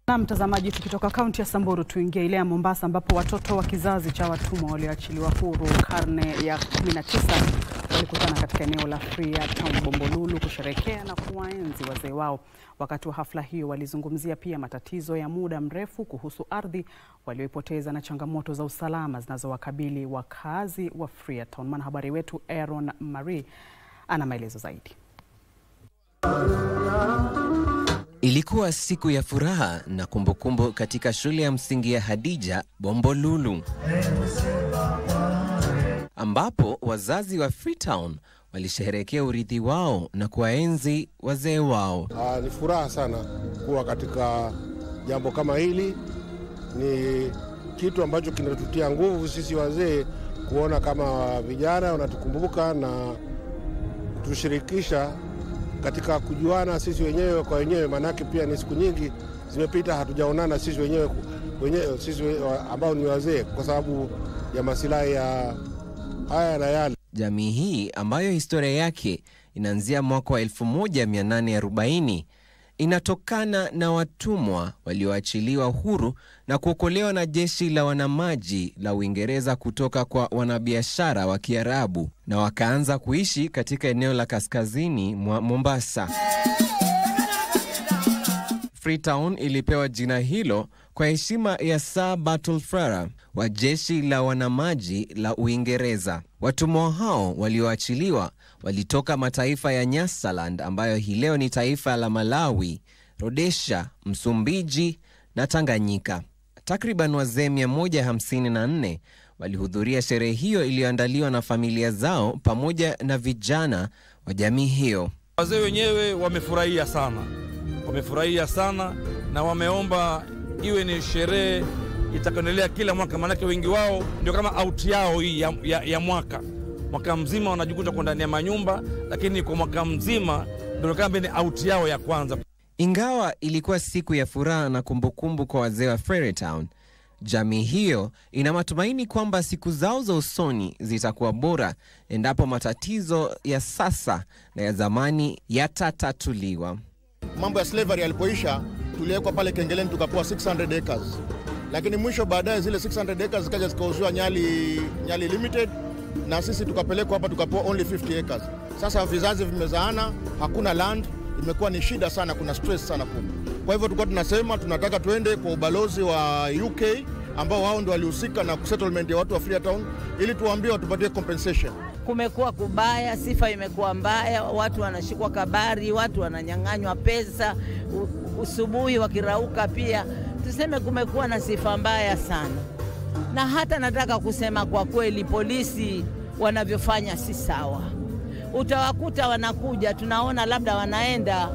Na mtazamaji, tukitoka kaunti ya Samburu tuingie ile ya Mombasa ambapo watoto wa kizazi cha watumwa walioachiliwa huru karne ya 19 walikutana katika eneo la Freetown Bombolulu kusherehekea na kuwaenzi wazee wao. Wakati wa hafla hiyo walizungumzia pia matatizo ya muda mrefu kuhusu ardhi walioipoteza na changamoto za usalama zinazowakabili wakazi wa Freetown. Mwanahabari wetu Aaron Marie ana maelezo zaidi. Ilikuwa siku ya furaha na kumbukumbu katika shule ya msingi ya Hadija Bombolulu, ambapo wazazi wa Freetown walisherehekea urithi wao na kuwaenzi wazee wao. Ni furaha sana kuwa katika jambo kama hili. Ni kitu ambacho kinatutia nguvu sisi wazee kuona kama vijana wanatukumbuka na kutushirikisha katika kujuana sisi wenyewe kwa wenyewe, manake pia ni siku nyingi zimepita hatujaonana sisi wenyewe sisi ambao ni wazee kwa sababu ya masilahi ya haya na yale. Jamii hii ambayo historia yake inaanzia mwaka wa 1840 inatokana na watumwa walioachiliwa huru na kuokolewa na jeshi la wanamaji la Uingereza kutoka kwa wanabiashara wa Kiarabu, na wakaanza kuishi katika eneo la kaskazini mwa Mombasa. Freetown ilipewa jina hilo kwa heshima ya Sir Bartle Frere wa jeshi la wanamaji la Uingereza. Watumwa hao walioachiliwa walitoka mataifa ya Nyasaland ambayo hii leo ni taifa la Malawi, Rhodesia, Msumbiji na Tanganyika. Takriban wazee 154 walihudhuria sherehe hiyo iliyoandaliwa na familia zao pamoja na vijana wa jamii hiyo. Wazee wenyewe wamefurahia sana na wameomba iwe ni sherehe itakaendelea kila mwaka, manake wengi wao ndio kama out yao hii ya mwaka mzima wanajikuta kwa ndani ya manyumba, lakini kwa mwaka mzima ndio kama ni out yao ya kwanza. Ingawa ilikuwa siku ya furaha na kumbukumbu kwa wazee wa Freetown, jamii hiyo ina matumaini kwamba siku zao za usoni zitakuwa bora endapo matatizo ya sasa na ya zamani yatatatuliwa. Mambo ya slavery yalipoisha, tuliwekwa pale Kengeleni tukapewa 600 acres. Lakini mwisho baadaye zile 600 acres zikaja zikauzwa Nyali Limited, na sisi tukapelekwa hapa tukapewa only 50 acres. Sasa vizazi vimezaana, hakuna land, imekuwa ni shida sana, kuna stress sana kubwa. Kwa hivyo tulikuwa tunasema tunataka tuende kwa ubalozi wa UK ambao wao ndio walihusika na settlement ya watu wa Freetown ili tuwaambie watupatie compensation. Kumekuwa kubaya, sifa imekuwa mbaya, watu wanashikwa kabari, watu wananyang'anywa pesa, usubuhi wakirauka pia. Tuseme kumekuwa na sifa mbaya sana. Na hata nataka kusema kwa kweli polisi wanavyofanya si sawa. Utawakuta wanakuja, tunaona labda wanaenda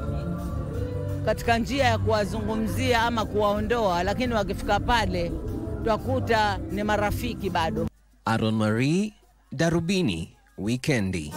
katika njia ya kuwazungumzia ama kuwaondoa, lakini wakifika pale tutakuta ni marafiki bado. Aaron Marie, Darubini Wikendi.